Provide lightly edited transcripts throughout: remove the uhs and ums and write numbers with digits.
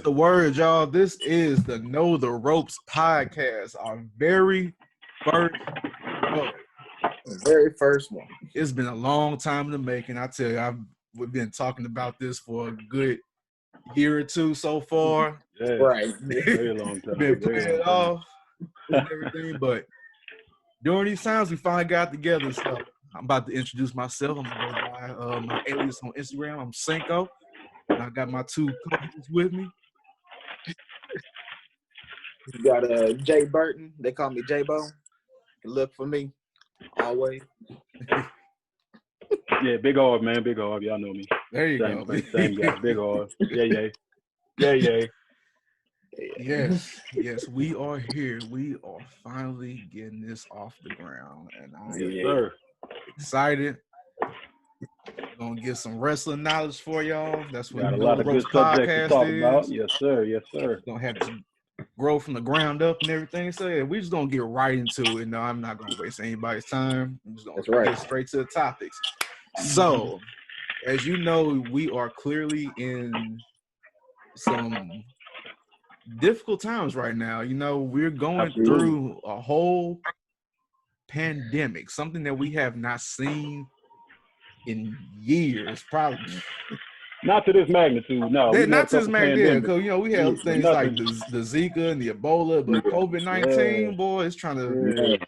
the word, y'all. This is the Know the Ropes podcast, our very first show. The very first one. It's been a long time in the making. I tell you, we've been talking about this for a good year or two so far. Yeah, Right. very long time. Been putting it off and everything, but during these times, we finally got together. So I'm about to introduce myself. I'm going to go by my alias on Instagram. I'm Cinko. And I got my two co-hosts with me. You got Jay Burton. They call me J-Bo. Look for me always. Yeah, Big Harv, man. Big Harv. Y'all know me. There you Same, go. Same guy. Big Harv. Yeah. Yes, we are here. We are finally getting this off the ground. And I am excited. We're going to get some wrestling knowledge for y'all. That's what got a lot of good subjects to talk about. Yes, sir. We're going to have to grow from the ground up and everything. So yeah, we're just going to get right into it. No, I'm not going to waste anybody's time. I'm just going to get straight to the topics. So, as you know, we are clearly in some difficult times right now. You know, we're going through a whole pandemic, something that we have not seen in years, probably. Not to this magnitude, no. Not to this magnitude, because you know we have things like the Zika and the Ebola, but COVID-19, boy, it's trying to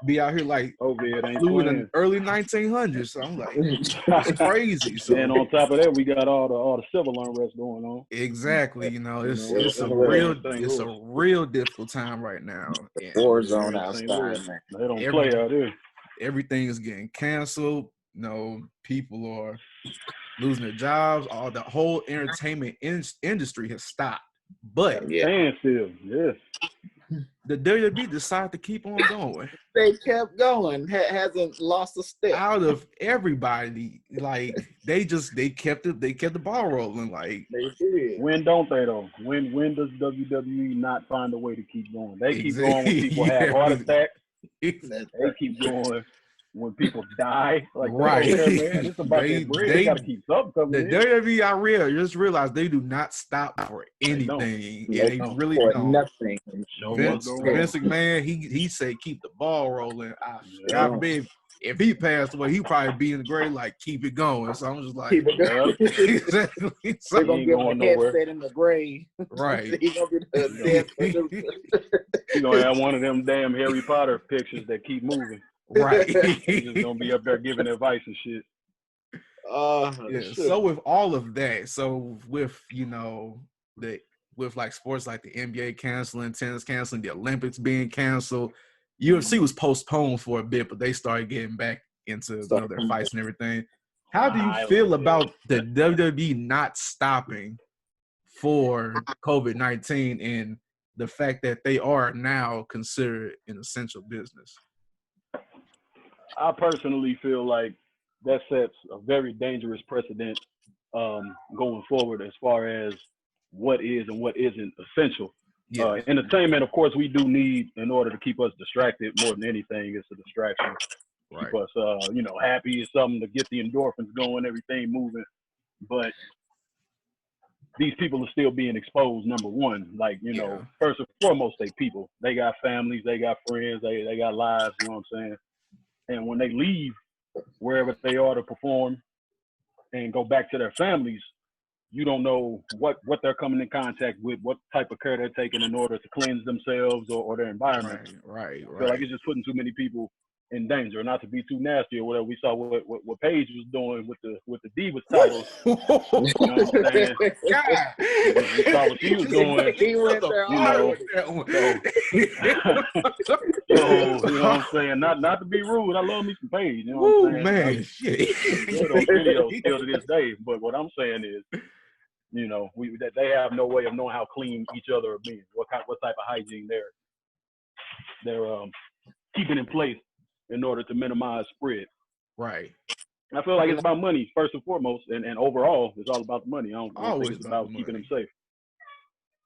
be out here like flew in the early 1900s. So I'm like, it's crazy. So, and on top of that, we got all the civil unrest going on. Exactly, you know, it's a real difficult time right now. War zone outside, man. They don't play out here. Everything is getting canceled. You know, people are losing their jobs. The whole entertainment industry has stopped. But still, yes. The WWE decided to keep on going. They kept going. Hasn't lost a step. Out of everybody, like they kept the ball rolling. Like they did. When don't they though? When does WWE not find a way to keep going? They keep going when people have heart attacks. They keep going when people die. Like man, it's about that bread. They gotta keep something coming. The WWE, just realized they do not stop for anything. They really don't. Nothing. Vince McMahon, he said keep the ball rolling. God forbid if he passed away, he'd probably be in the grave like keep it going. So I'm just like keep it going. Exactly. So they're gonna give him a headset in the grave. Right. He's gonna be the He's gonna have one of them damn Harry Potter pictures that keep moving. Right. He's just gonna be up there giving advice and shit. So with all of that, so with with like sports like the NBA canceling, tennis canceling, the Olympics being canceled, UFC was postponed for a bit, but they started getting back into their fights and everything. How do you feel about the WWE not stopping for COVID-19 and the fact that they are now considered an essential business? I personally feel like that sets a very dangerous precedent going forward as far as what is and what isn't essential. Entertainment, of course, we do need in order to keep us distracted more than anything. It's a distraction. Right. Keep us, happy. It's something to get the endorphins going, everything moving. But these people are still being exposed, number one. Like, first and foremost, they people. They got families, they got friends, they got lives, you know what I'm saying? And when they leave wherever they are to perform and go back to their families, you don't know what they're coming in contact with, what type of care they're taking in order to cleanse themselves or their environment. Right. I feel like it's just putting too many people in danger. Not to be too nasty or whatever. We saw what Paige was doing with the Divas titles. You know what I'm saying? We saw what she was doing. He went there you know what I'm saying? Not to be rude. I love me some Paige. You know what I'm saying? Man, shit. Those videos still to this day. But what I'm saying is, that they have no way of knowing how clean each other are being. What type of hygiene they're keeping in place in order to minimize spread. Right. I feel like it's about money first and foremost, and overall, it's all about the money. I don't think it's about keeping them safe.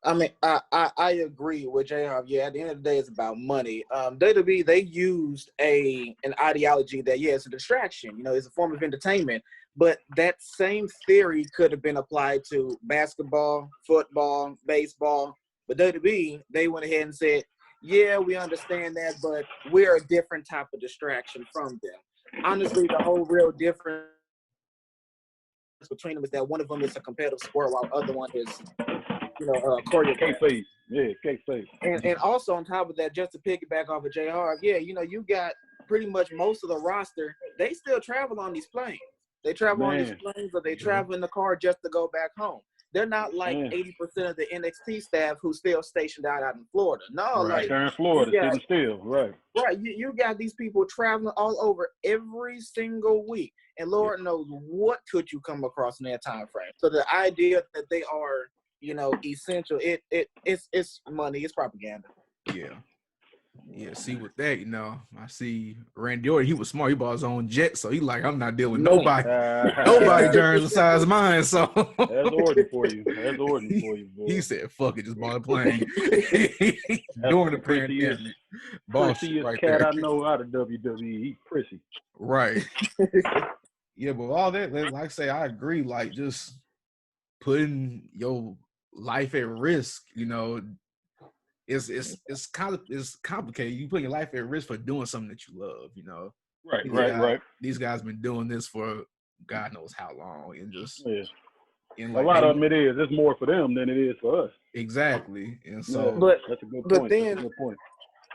I mean, I agree with J-Harv. Yeah, at the end of the day, it's about money. WWE, they used an ideology that, it's a distraction. It's a form of entertainment. But that same theory could have been applied to basketball, football, baseball. But WWE, they went ahead and said, yeah, we understand that, but we're a different type of distraction from them. Honestly, the whole real difference between them is that one of them is a competitive sport while the other one is, choreographed. K-Face. Yeah, K-Face. And also on top of that, just to piggyback off of Harv, you got pretty much most of the roster, they still travel on these planes. They travel on these planes, or they travel in the car just to go back home. They're not like 80% of the NXT staff who's still stationed out in Florida. No, right. They're in Florida, sitting still. Right. Right. You got these people traveling all over every single week. And Lord knows what could you come across in that time frame. So the idea that they are, essential, it's money, it's propaganda. Yeah. Yeah, see with that, I see Randy Orton, he was smart. He bought his own jet, so he like, I'm not dealing with nobody. Nobody journeys besides mine, so. That's Orton for you. That's Orton for you, boy. He said, fuck it, just bought a plane. During the pandemic. Prissy right cat there. I know out of WWE. He's prissy. Right. Yeah, but all that, like I say, I agree, like just putting your life at risk, it's complicated. You put your life at risk for doing something that you love, Right. These guys been doing this for God knows how long, and just and like, a lot of them it's more for them than it is for us. Exactly, and so that's a good point. But then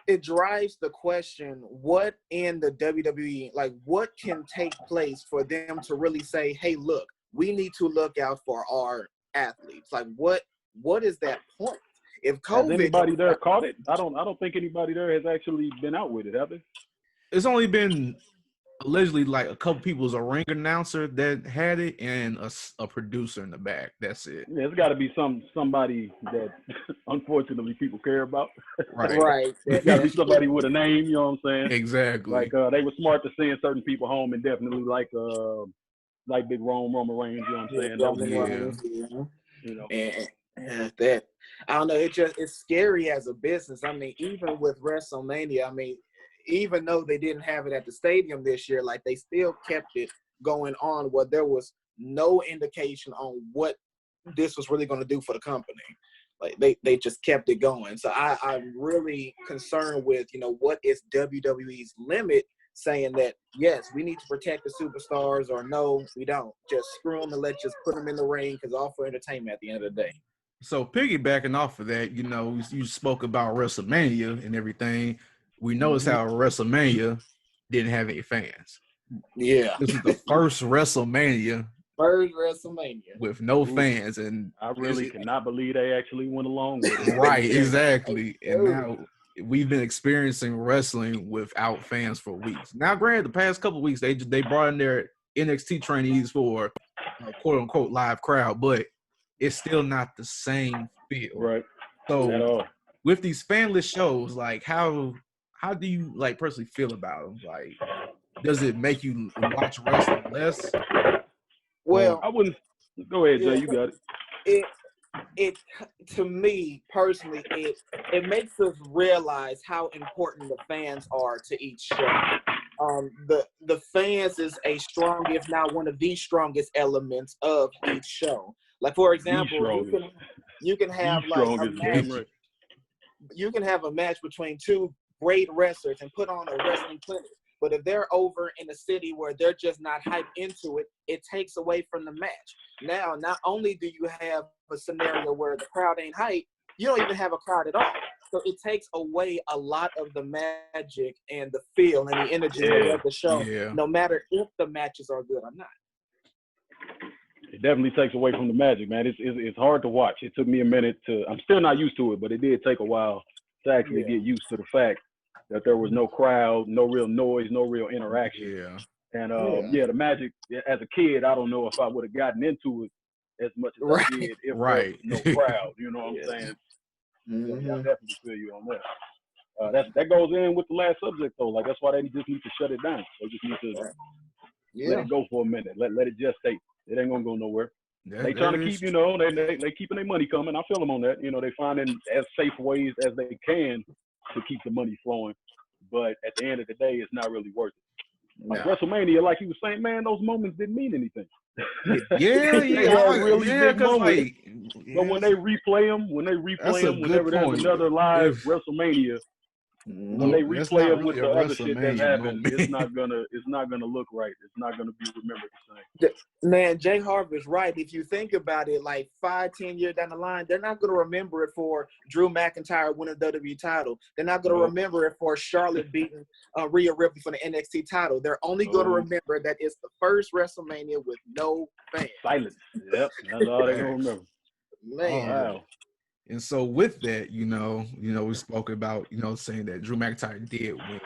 it drives the question: what in the WWE, like, what can take place for them to really say, "Hey, look, we need to look out for our athletes." Like, what is that point? If COVID, has anybody there caught it? I don't think anybody there has actually been out with it, have they? It's only been allegedly like a couple people, as a ring announcer that had it, and a producer in the back. That's it. Yeah, it's got to be somebody that unfortunately people care about. Right. It's got to be somebody with a name. You know what I'm saying? Exactly. Like they were smart to send certain people home, and definitely like Big Roman Reigns. You know what I'm saying? And that, I don't know, it's scary as a business. I mean, even with WrestleMania, even though they didn't have it at the stadium this year, like they still kept it going on where there was no indication on what this was really going to do for the company. Like they just kept it going. So I'm really concerned with, what is WWE's limit, saying that, yes, we need to protect the superstars, or no, we don't. Just screw them and let's just put them in the ring, because all for entertainment at the end of the day. So piggybacking off of that, you spoke about WrestleMania and everything. We noticed how WrestleMania didn't have any fans. Yeah. This is the first WrestleMania with no fans, and I really cannot believe they actually went along with it. Right, exactly. And now we've been experiencing wrestling without fans for weeks. Now, granted, the past couple of weeks they brought in their NXT trainees for a quote unquote live crowd, but it's still not the same feel. Right. So with these fanless shows, like how do you like personally feel about them? Like, does it make you watch wrestling less? Well, I wouldn't. Go ahead, Jay. You got it. It to me personally, it makes us realize how important the fans are to each show. The fans is a strong, if not one of the strongest elements of each show. Like, for example, you can have like a match. You can have a match between two great wrestlers and put on a wrestling clinic. But if they're over in a city where they're just not hyped into it, it takes away from the match. Now, not only do you have a scenario where the crowd ain't hyped, you don't even have a crowd at all. So it takes away a lot of the magic and the feel and the energy of the show, no matter if the matches are good or not. It definitely takes away from the magic, man. It's hard to watch. It took me a minute I'm still not used to it, but it did take a while to actually get used to the fact that there was no crowd, no real noise, no real interaction. Yeah. And the magic, as a kid, I don't know if I would have gotten into it as much as I did if there was no crowd. You know what I'm saying? I definitely feel you on that. That goes in with the last subject, though. Like, that's why they just need to shut it down. They just need to let it go for a minute. Let it gestate. It ain't gonna go nowhere. They trying to keep, they keeping their money coming. I feel them on that. They finding as safe ways as they can to keep the money flowing. But at the end of the day, it's not really worth Like WrestleMania, like he was saying, man, those moments didn't mean anything. Yeah, They had really big moments. Like, but when they replay them, whenever there's another live WrestleMania, when they replay them with the other shit that happened, it's not gonna look right. It's not gonna be remembered the same. Man, Jay Harv is right. If you think about it, like 5-10 years down the line, they're not gonna remember it for Drew McIntyre winning the WWE title. They're not gonna remember it for Charlotte beating Rhea Ripley for the NXT title. They're only gonna remember that it's the first WrestleMania with no fans. Silence. Yep, that's all they're gonna remember. Man. Wow. And so with that, we spoke about, saying that Drew McIntyre did win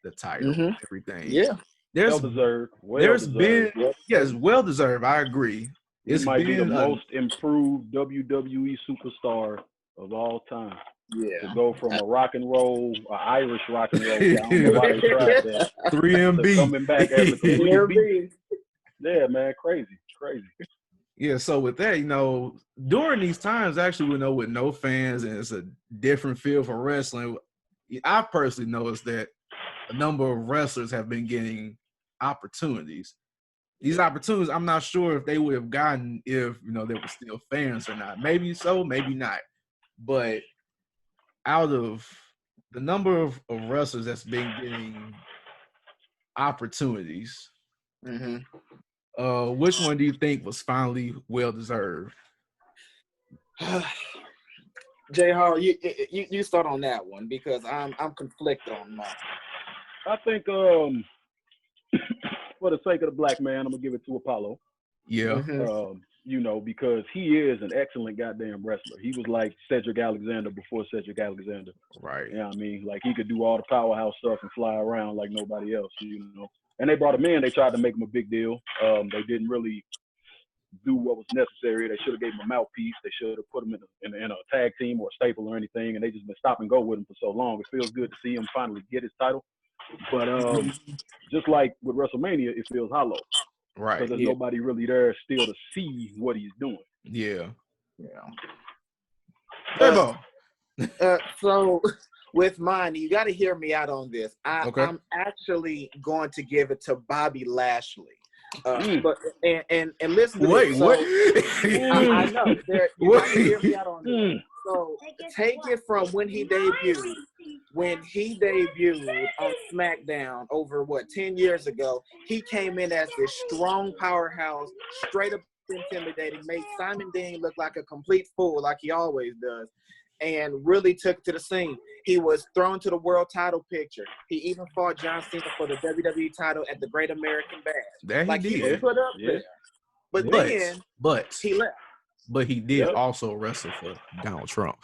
the title and everything. Yeah. Well deserved. Yes, well deserved. I agree. It might be the most improved WWE superstar of all time. Yeah. To go from a rock and roll, Irish rock and roll, I don't know why they tried that. 3MB. Coming back as a 3MB. Yeah, man, crazy. Yeah, so with that, during these times, actually, with no fans and it's a different feel for wrestling, I personally noticed that a number of wrestlers have been getting opportunities. These opportunities, I'm not sure if they would have gotten if, there were still fans or not. Maybe so, maybe not. But out of the number of wrestlers that's been getting opportunities, which one do you think was finally well deserved? Jay Harv, you start on that one because I'm conflicted on that. I think for the sake of the black man, I'm gonna give it to Apollo. Yeah. Because he is an excellent goddamn wrestler. He was like Cedric Alexander before Cedric Alexander. Right. Yeah, like he could do all the powerhouse stuff and fly around like nobody else, And they brought him in. They tried to make him a big deal. They didn't really do what was necessary. They should have gave him a mouthpiece. They should have put him in a tag team or a staple or anything. And they just been stop and go with him for so long. It feels good to see him finally get his title. But just like with WrestleMania, it feels hollow. Right. Because there's nobody really there still to see what he's doing. Yeah. So with mine, you got to hear me out on this. I'm actually going to give it to Bobby Lashley. But listen to this. So, I know. You got to hear me out on this. So take it from when he debuted. When he debuted on SmackDown over 10 years ago, he came in as this strong powerhouse, straight up intimidating, made Simon Dean look like a complete fool, like he always does, and really took to the scene. He was thrown to the world title picture. He even fought John Cena for the WWE title at the Great American Bash. That he did. He was put up there. But then he left. But he did also wrestle for Donald Trump.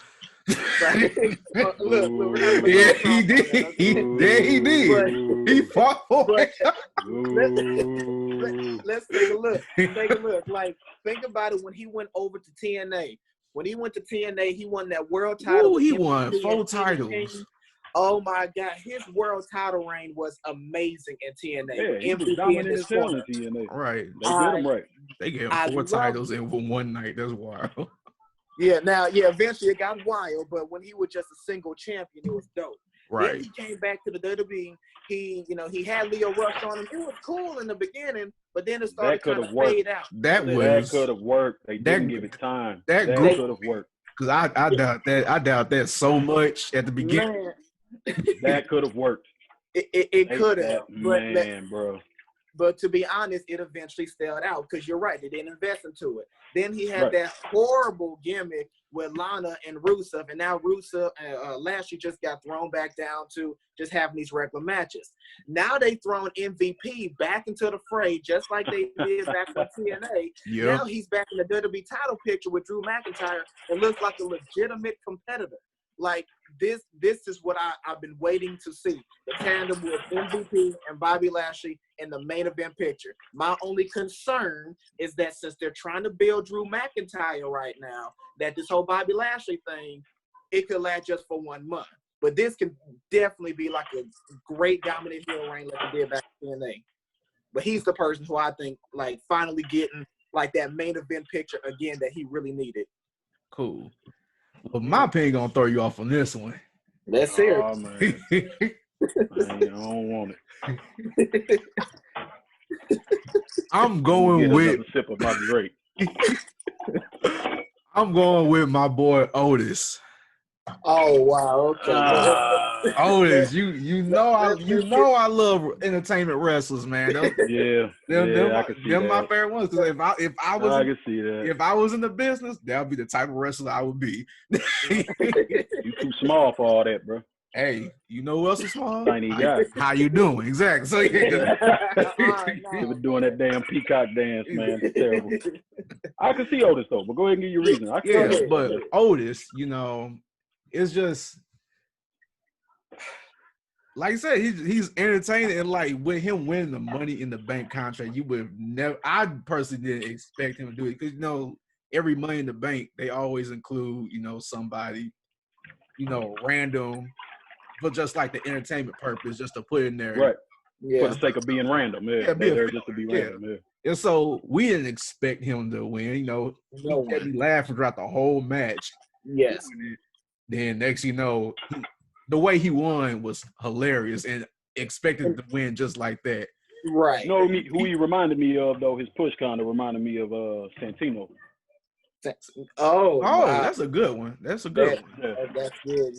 Look, he did. He did. He fought for it. Let's take a look. Like, think about it when he went over to TNA. When he went to TNA, he won that world title. Ooh, he won 4 titles. Oh my God, his world title reign was amazing in TNA. Yeah, he was dominant as hell in TNA. Right. They did him right. They gave him 4 titles in one night. That's wild. Yeah, eventually it got wild, but when he was just a single champion, it was dope. Right. Then he came back to the WWE. He had Leo Rush on him. It was cool in the beginning, but then it started kind of fade out. That could have worked. They didn't give it time. That could have worked. Because I doubt that. I doubt that so much at the beginning. Man. That could have worked. It could have. Bro. But to be honest, it eventually stalled out because you're right. They didn't invest into it. Then he had that horrible gimmick with Lana and Rusev, and now Rusev Lashley just got thrown back down to just having these regular matches. Now they thrown MVP back into the fray, just like they did back on TNA. Yep. Now he's back in the WWE title picture with Drew McIntyre and looks like a legitimate competitor. Like, this is what I've been waiting to see. The tandem with MVP and Bobby Lashley in the main event picture. My only concern is that since they're trying to build Drew McIntyre right now, that this whole Bobby Lashley thing, it could last just for 1 month. But this can definitely be like a great dominant heel reign like it did back in TNA. But he's the person who I think, like, finally getting, like, that main event picture again that he really needed. Cool. Well, my opinion gonna throw you off on this one. Let's hear it. I don't want it. I'm going with another sip of my grape. I'm going with my boy Otis. Oh wow! Okay. Otis, you know I love entertainment wrestlers, man. I can see them that. my favorite ones. Because if I was, I can see that. If I was in the business, that would be the type of wrestler I would be. You too small for all that, bro. Hey, you know who else is small? Tiny guy. How you doing? Exactly. So yeah. He was doing that damn peacock dance, man. It's terrible. I can see Otis though, but go ahead and give your reason. But Otis, you know, it's just like I said, he's entertaining, and like with him winning the Money in the Bank contract, you would never. I personally didn't expect him to do it because you know every Money in the Bank they always include somebody random, but just like the entertainment purpose, just to put in there, right? Yeah, for the sake of being random, they're there just to be random. Yeah. And so we didn't expect him to win. He kept me laughing throughout the whole match. Yes. Then next, the way he won was hilarious, and expected to win just like that. Right. You know who he reminded me of though? His push kind of reminded me of Santino. Oh, wow. That's a good one. That's a good one. Yeah. That's good.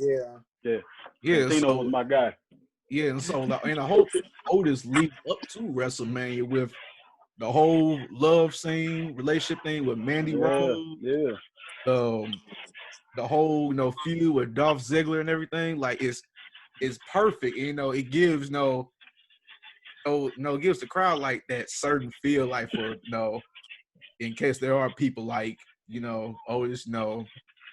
Yeah. Santino was my guy. Yeah, and so and I hope Otis leads up to WrestleMania with the whole love scene, relationship thing with Mandy Rose. Yeah. The whole feud with Dolph Ziggler and everything. Like it's perfect. It gives it gives the crowd like that certain feel like for in case there are people like Otis,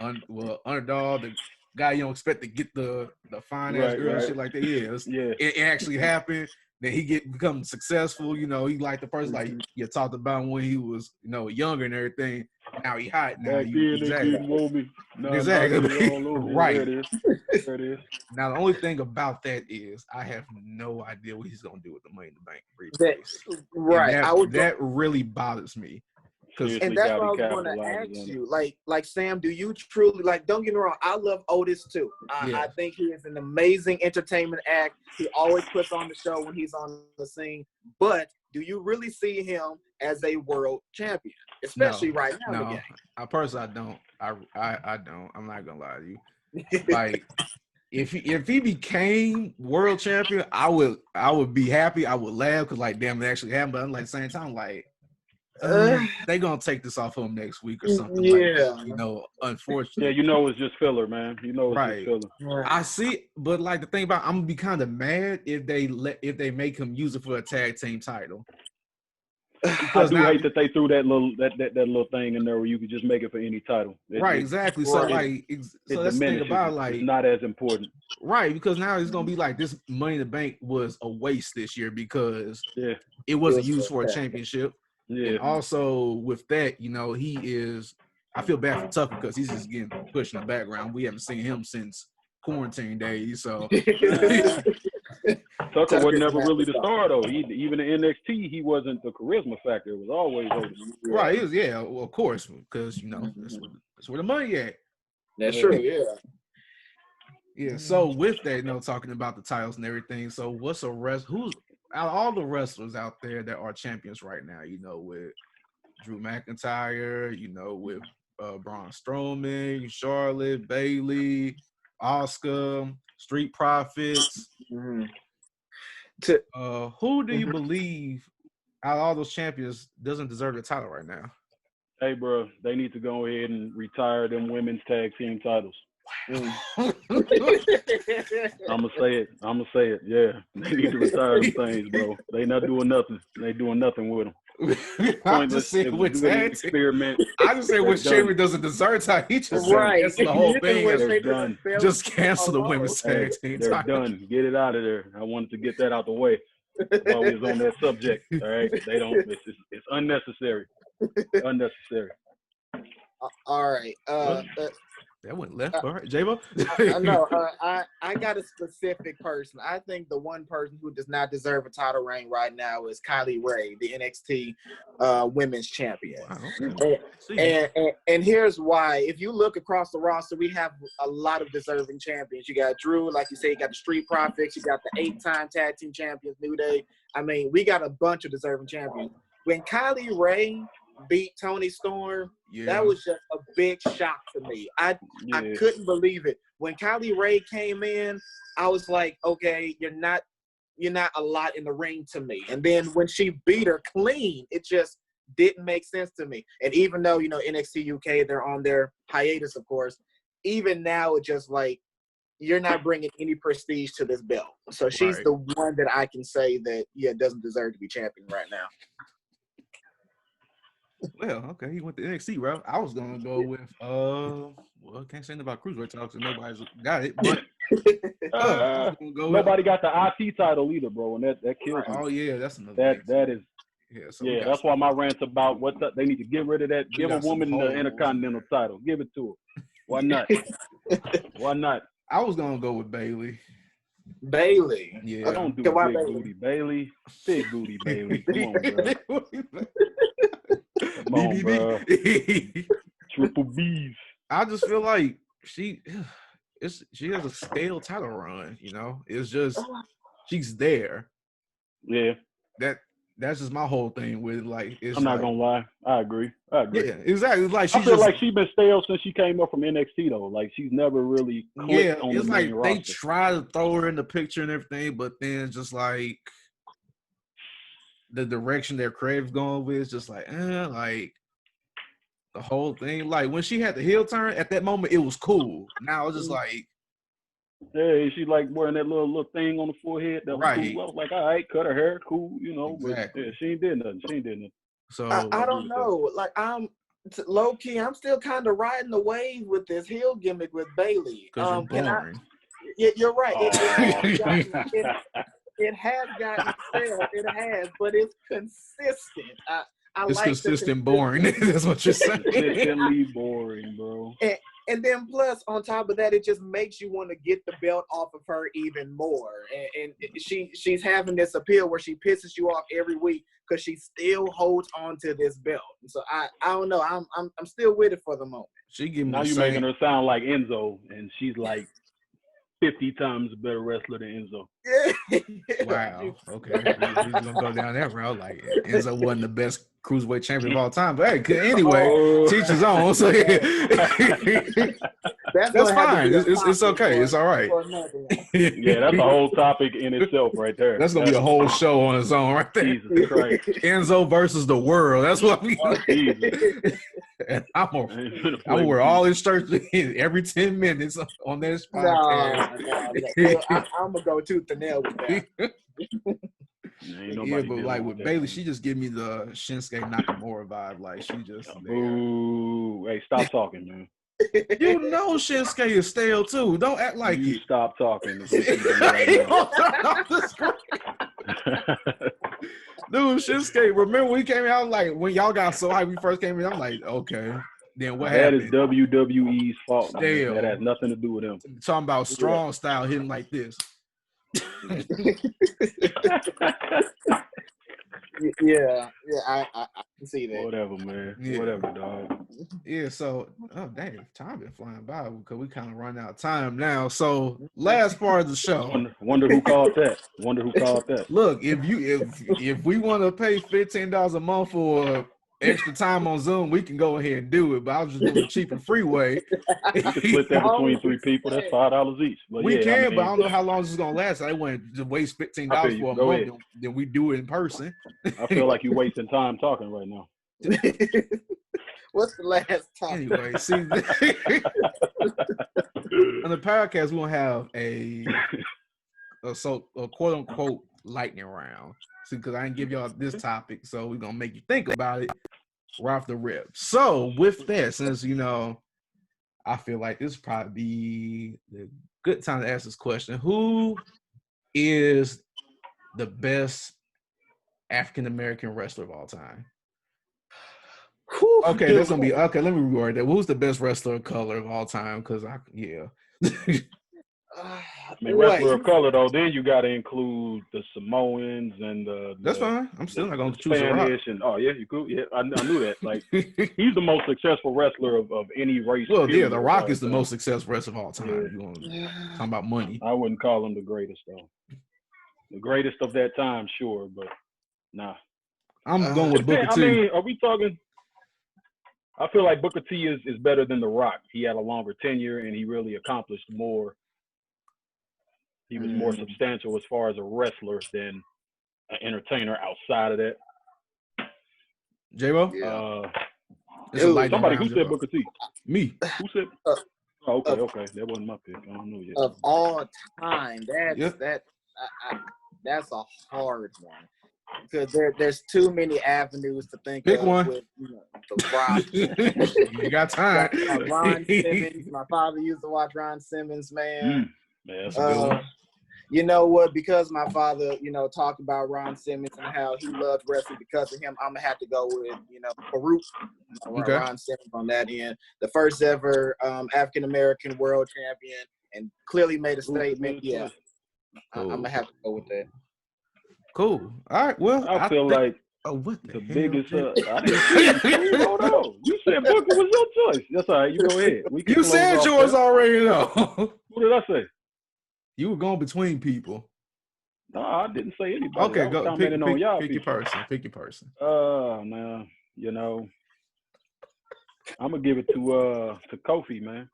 underdog, the guy you don't expect to get the fine ass girl and shit like that. It actually happened. Then he become successful. He like the person like you talked about when he was younger and everything. Now he hot now. Exactly. Right. There it is. Now the only thing about that is I have no idea what he's gonna do with the Money in the Bank briefcase. Right. That really bothers me. And that's what I was going to ask you. Like Sam, do you truly don't get me wrong, I love Otis too. I think he is an amazing entertainment act. He always puts on the show when he's on the scene. But do you really see him as a world champion? Especially right now in the game. I personally don't. I don't. I'm not gonna lie to you. Like if he became world champion, I would be happy. I would laugh because damn, it actually happened. But I'm at the same time, they gonna take this off him next week or something. Unfortunately. Yeah, it's just filler, man. It's just filler. I see, but the thing about I'm gonna be kind of mad if they make him use it for a tag team title. Because I hate that they threw that little thing in there where you could just make it for any title. Exactly. So that's the thing about it's not as important. Right, because now it's gonna be this Money in the Bank was a waste this year because it wasn't used for a championship. Yeah. And also with that, he is. I feel bad for Tucker because he's just getting pushed in the background. We haven't seen him since quarantine days. So Tucker was never really the star though. Even in NXT, he wasn't the charisma factor. It was always Otis. Right. He was, well, of course, because that's where the money at. That's true. Yeah. Yeah. So with that, talking about the titles and everything. So who's out of all the wrestlers out there that are champions right now, with Drew McIntyre, with Braun Strowman, Charlotte, Bayley, Asuka, Street Profits. Mm-hmm. Who do you believe out of all those champions doesn't deserve the title right now? Hey, bro, they need to go ahead and retire them women's tag team titles. I'm gonna say it. Yeah, they need to retire them things, bro. They not doing nothing. They doing nothing with them. I'm just saying which experiment. I just say which champion doesn't deserve title. He just cancel the whole thing. They're done. Just cancel the women's tag team. They're done. Get it out of there. I wanted to get that out the way while we was on that subject. All right, they don't. It's unnecessary. Unnecessary. All right. That went left, all right, J-Bo. I know. I got a specific person. I think the one person who does not deserve a title reign right now is Kylie Ray, the NXT Women's Champion. Wow, okay. And here's why. If you look across the roster, we have a lot of deserving champions. You got Drew, like you say, you got the Street Profits, you got the 8-time tag team champions, New Day. I mean, we got a bunch of deserving champions. When Kylie Ray beat Toni Storm, that was just a big shock to me. I couldn't believe it. When Kylie Ray came in, I was like, okay, you're not a lot in the ring to me. And then when she beat her clean, it just didn't make sense to me. And even though, NXT UK, they're on their hiatus, of course, even now it's just like, you're not bringing any prestige to this belt. So she's the one that I can say that, doesn't deserve to be champion right now. Well, okay, he went the NXT route. I was gonna go with I can't say anything about cruiserweight talks, and nobody's got it. But nobody got the IC title either, bro, and that kills me. Oh yeah, that's another. That is. Yeah, that's why my rant's about they need to get rid of that. Give a woman the Intercontinental title. Give it to her. Why not? Why not? I was gonna go with Bayley. Bayley. Yeah. I don't do big booty Bayley. Big booty Bayley. Come on, bro. Come on, bro. Triple B's. I just feel like she has a stale title run, It's just she's there. Yeah. That's just my whole thing with I'm not gonna lie. I agree. Yeah, exactly. It's like I feel like she's been stale since she came up from NXT though. Like she's never really clicked on the main roster. They try to throw her in the picture and everything, but then just like the direction their creative's going with is just like the whole thing. Like when she had the heel turn at that moment, it was cool. Now it's just like. Yeah, she's like wearing that little thing on the forehead. That was cool. I was like, all right, cut her hair, cool, Exactly. But she ain't did nothing. So I don't know. Like I'm low key, I'm still kind of riding the wave with this heel gimmick with Bayley. Because you're boring. You're right. It has gotten stale. It has, but it's consistent. It's like consistent boring. That's what you're saying. Consistently boring, bro. And then plus, on top of that, it just makes you want to get the belt off of her even more. And she's having this appeal where she pisses you off every week because she still holds on to this belt. And so I don't know. I'm still with it for the moment. Now you're making her sound like Enzo, and she's like 50 times a better wrestler than Enzo. Wow. Okay. He's gonna go down that route. Like Enzo wasn't the best cruiserweight champion of all time, but hey, anyway, teach his own. So that's fine. It's okay. It's all right. Yeah, that's a whole topic in itself, right there. That's gonna be a whole show on its own, right there. Jesus Christ. Enzo versus the world. That's what we. And I'm gonna wear all his shirts every 10 minutes on this podcast. I'm gonna go tooth and nail with that. But like with Bayley, she just give me the Shinsuke Nakamura vibe. Like she just. Ooh, hey, stop talking, man. You know Shinsuke is stale too. Don't act like you it. Stop talking. Dude, Shinsuke, remember we came out like when y'all got so high we first came in, I'm like, okay. Then what happened? That is WWE's fault. That has nothing to do with him. Talking about strong style hitting like this. Yeah, I can see that. Whatever, man. Yeah. Whatever, dog. Yeah, so dang, time been flying by because we kind of run out of time now. So last part of the show. Wonder who called that. Look, if we want to pay $15 a month for extra time on Zoom, we can go ahead and do it. But I was just doing a cheap and free way. We can split that between 3 people. That's $5 each. But we can, but I don't know how long this is gonna last. I want to waste $15 for a month, then we do it in person. I feel like you're wasting time talking right now. What's the last time? Anyway, see, on the podcast, we're gonna have a quote unquote lightning round. See, because I didn't give y'all this topic, so we're gonna make you think about it right off the rip. So with that, since I feel like this probably be the good time to ask this question: who is the best African American wrestler of all time? Okay, that's gonna be okay. Let me reword that. Who's the best wrestler of color of all time? Because I mean, wrestler of color though. Then you got to include the Samoans and that's fine. I'm still not gonna choose Spanish and you cool. Yeah, I knew that. Like he's the most successful wrestler of any race. Well, yeah, The Rock is the most successful wrestler of all time. Yeah. You want talking about money? I wouldn't call him the greatest though. The greatest of that time, sure, but nah. I'm going with Booker T. I mean, are we talking? I feel like Booker T is better than The Rock. He had a longer tenure and he really accomplished more. He was more substantial as far as a wrestler than an entertainer outside of that. J-Bo? Yeah. Somebody who said Booker T? Me. Who said? Okay. That wasn't my pick. I don't know yet. Of all time, that's a hard one. Because there's too many avenues to think Pick of one. With The Rock. You got time. Ron Simmons. My father used to watch Ron Simmons, man. Yeah, that's a good one. You know what? Because my father, talked about Ron Simmons and how he loved wrestling because of him, I'm gonna have to go with, Farouk, Ron Simmons on that end. The first ever African American world champion, and clearly made a statement. Yeah, cool. I'm gonna have to go with that. Cool. All right. Well, I feel like what the biggest. I didn't say hold on. You said Booker was your choice. That's all right. You go ahead. You said yours already, though. What did I say? You were going between people. No, I didn't say anybody. Okay, go. Pick your person. Man, I'm gonna give it to Kofi, man.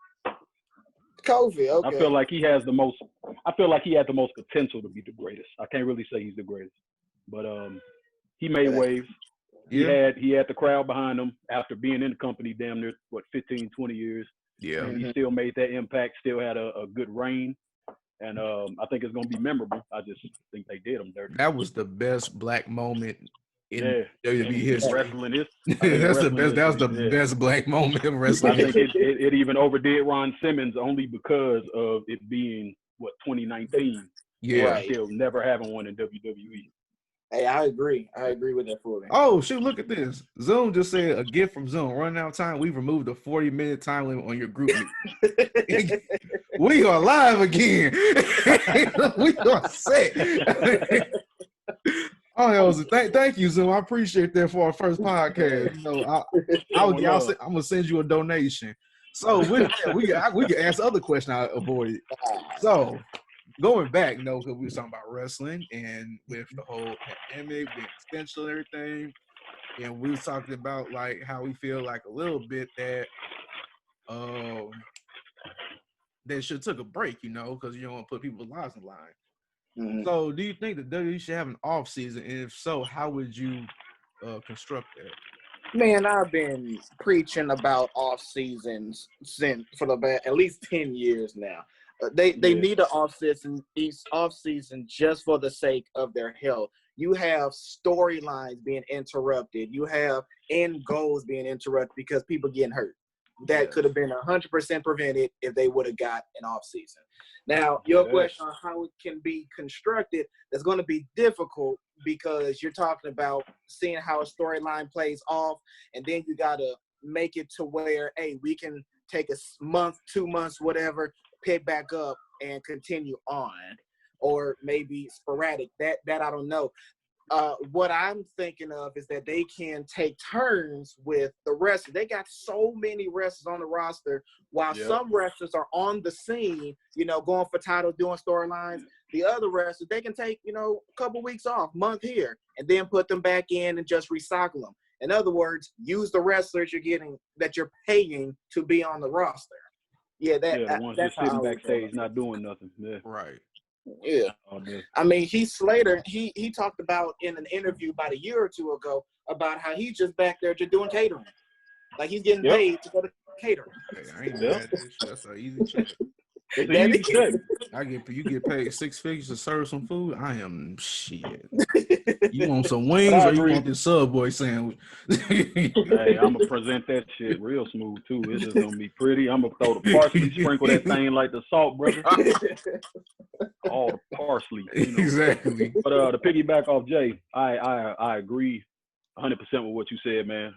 Kofi, okay. I feel like he has the most. I feel like he had the most potential to be the greatest. I can't really say he's the greatest, but he made waves. Yeah. He had the crowd behind him after being in the company damn near 15, 20 years. Yeah, and he still made that impact. Still had a good reign. And I think it's going to be memorable. I just think they did him dirty. That was the best black moment in WWE history. Wrestling is. That's the best. That was the best black moment in wrestling. I think it even overdid Ron Simmons only because of it being 2019. Yeah, right. Still never having one in WWE. Hey, I agree with that fully. Oh, shoot, look at this. Zoom just said a gift from Zoom. Running out of time, we've removed the 40-minute time limit on your group meeting. We are live again. We are set. Thank you, Zoom. I appreciate that for our first podcast. I'm gonna send you a donation. So we can ask other question I avoided. So going back, because we were talking about wrestling and with the whole pandemic, the extension and everything, and we were talking about like how we feel like a little bit that they should took a break, because you don't want to put people's lives in line. Mm-hmm. So do you think that WWE should have an off season? And if so, how would you construct that? Man, I've been preaching about off seasons for at least 10 years now. They need an off season just for the sake of their health. You have storylines being interrupted. You have end goals being interrupted because people getting hurt. That could have been 100% prevented if they would have got an off season. Now, your question on how it can be constructed is going to be difficult because you're talking about seeing how a storyline plays off, and then you got to make it to where, hey, we can take a month, 2 months, whatever, pick back up and continue on, or maybe sporadic. That I don't know. What I'm thinking of is that they can take turns with the wrestlers. They got so many wrestlers on the roster. While some wrestlers are on the scene, going for titles, doing storylines, the other wrestlers, they can take, a couple weeks off, month here, and then put them back in and just recycle them. In other words, use the wrestlers that you're paying to be on the roster. Yeah, the ones just sitting backstage not doing nothing. Yeah. Right. Yeah. I mean, Heath Slater, he talked about in an interview about a year or two ago about how he's just back there just doing catering. Like he's getting paid to go to catering. Hey, I ain't mad at this. That's an easy check. You get paid 6 figures to serve some food. I am shit. You want some wings or you want this Subway sandwich? Hey, I'm gonna present that shit real smooth too. It's just gonna be pretty. I'm gonna throw the parsley, sprinkle that thing like the salt, brother. All the parsley. Exactly. But to piggyback off Jay, I agree 100% with what you said, man.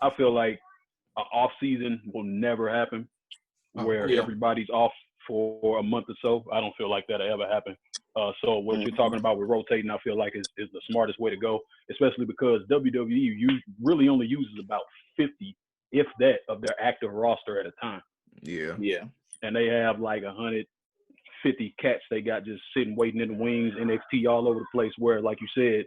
I feel like an off season will never happen where everybody's off for a month or so. I don't feel like that'll ever happen. So what you're talking about with rotating, I feel like is the smartest way to go, especially because WWE really only uses about 50, if that, of their active roster at a time. Yeah. Yeah. And they have like 150 cats they got just sitting waiting in the wings, NXT all over the place, where, like you said,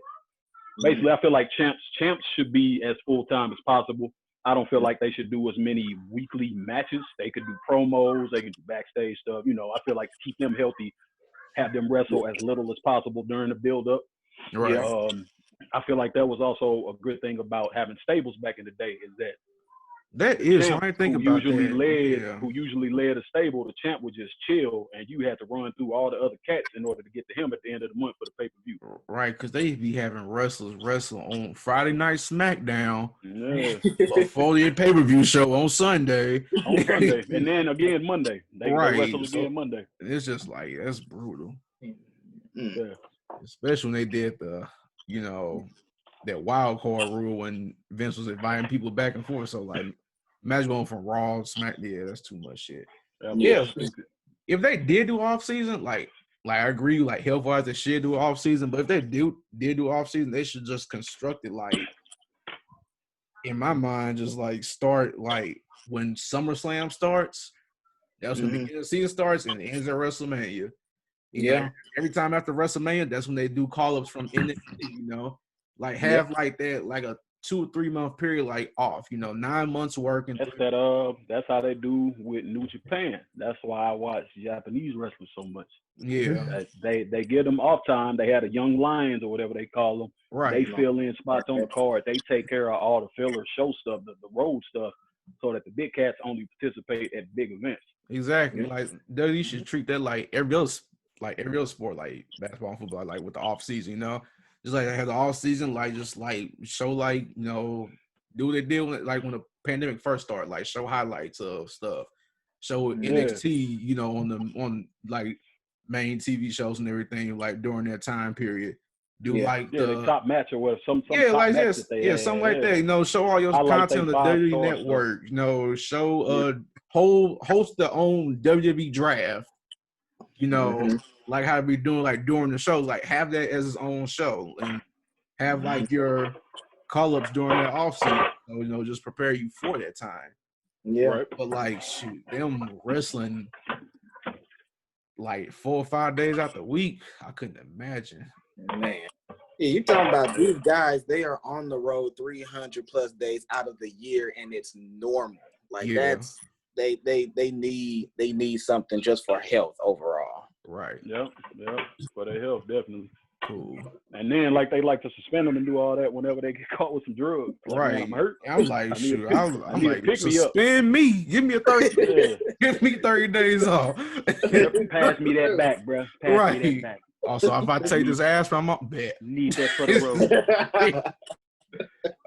basically I feel like champs should be as full-time as possible. I don't feel like they should do as many weekly matches. They could do promos, they could do backstage stuff. You know, I feel like to keep them healthy, have them wrestle as little as possible during the build-up. Right. I feel like that was also a good thing about having stables back in the day, is that that the is champ I think who about usually that. who usually led a stable, the champ would just chill, and you had to run through all the other cats in order to get to him at the end of the month for the pay-per-view. Right, because they be having wrestlers wrestle on Friday Night SmackDown before the pay-per-view show on Sunday. And then again Monday. They wrestle again Monday. It's just like, that's brutal. Yeah. Especially when they did the, that wild card rule when Vince was inviting people back and forth. So, like, imagine going from Raw to SmackDown. Yeah, that's too much shit. If they did do off season, like I agree, like health wise, they should do off season. But if they did do off season, they should just construct it like, in my mind, just like start like when SummerSlam starts. That's when the beginning of the season starts and it ends at WrestleMania. You know, every time after WrestleMania, that's when they do call-ups from NXT, like have like that, like a 2 or 3 month period, like off, 9 months working. That's how they do with New Japan. That's why I watch Japanese wrestlers so much. Yeah. They give them off time. They had a Young Lions or whatever they call them. Right. They fill in spots on the card. They take care of all the filler show stuff, the road stuff, so that the big cats only participate at big events. Exactly. Like you should treat that like every other sport, like basketball and football, like with the off season, just like they have the off season, like just like show, like, do what they did when the pandemic first started, like show highlights of stuff, show NXT, on like main TV shows and everything, like during that time period. Do like the top match or whatever, some something like that. Show all your content on the WWE Network. Show host their own WWE draft. Like how we doing like during the show, like have that as its own show and have like your call-ups during that off season. So, just prepare you for that time. Yeah. Right? But like shoot, them wrestling like 4 or 5 days out the week, I couldn't imagine. Man. Yeah, you're talking about these guys, they are on the road 300 plus days out of the year, and it's normal. Like that's they need something just for health overall. Right. Yep. For their health, definitely. Cool. And then like they like to suspend them and do all that whenever they get caught with some drugs. Like, right. Man, I'm hurt. I'm like, shoot. I'm like, suspend me. Give me a 30. Give me 30 days off. Pass me that back, bro. Pass me that back. Also, if I take this ass from my bed, need that for the road.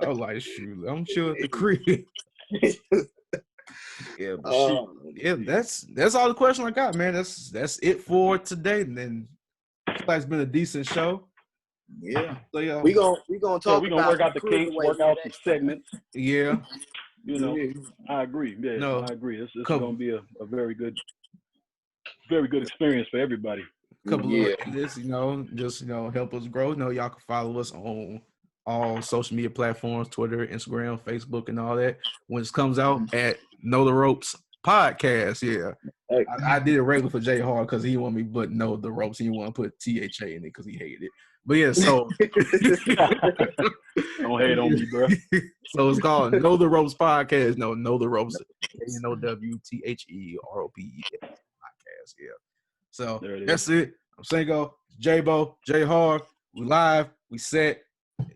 I was like, shoot, I'm chill at the crib. Yeah, but that's all the question I got, man. That's it for today. And then it's been a decent show. Yeah. So, we gonna talk. We're gonna work out the kinks, work out some segments. Yeah. I agree. Yeah, I agree. It's gonna be a very good experience for everybody. Couple of this, just help us grow. Y'all can follow us on all social media platforms, Twitter, Instagram, Facebook, and all that. When it comes out at Know the Ropes Podcast, I did it regular for Jay Harv because he wanted me but Know the Ropes. He didn't want to put THA in it because he hated it. But yeah, so don't hate on me, bro. So it's called Know the Ropes Podcast. Know the Ropes. NOWTHEROPE podcast. Yeah. So that's it. I'm Cinko, J-Bo, J Harv. We live. We set.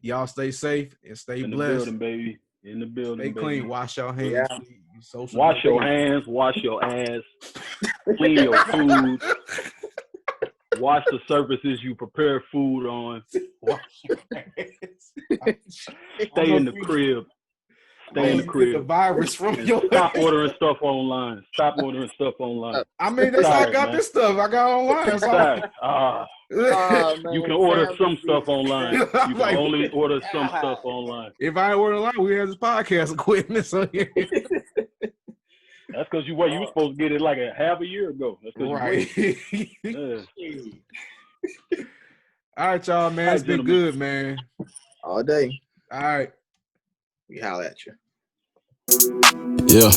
Y'all stay safe and stay blessed. In the building, baby. In the building, stay clean. Baby. Wash your hands. Yeah. Wash your hands. Wash your ass. Clean your food. Wash the surfaces you prepare food on. Wash your hands. Stay in the crib. Stay in the crib. Get the virus from your Stop ordering stuff online. Stop ordering stuff online. I mean, that's how I got this stuff. I got online. You can order some stuff online. You can only order some stuff online. If I order online, we have this podcast equipment. So that's because you were supposed to get it like a half a year ago. That's right. All right, y'all, man. It's been good, man. All day. All right. We holler at you. Yeah.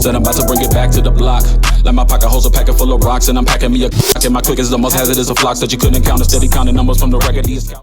Said I'm about to bring it back to the block. Like my pocket holds a packet full of rocks, and I'm packing me a and my quick is the most hazardous of flocks that you couldn't count. A steady counting numbers from the record.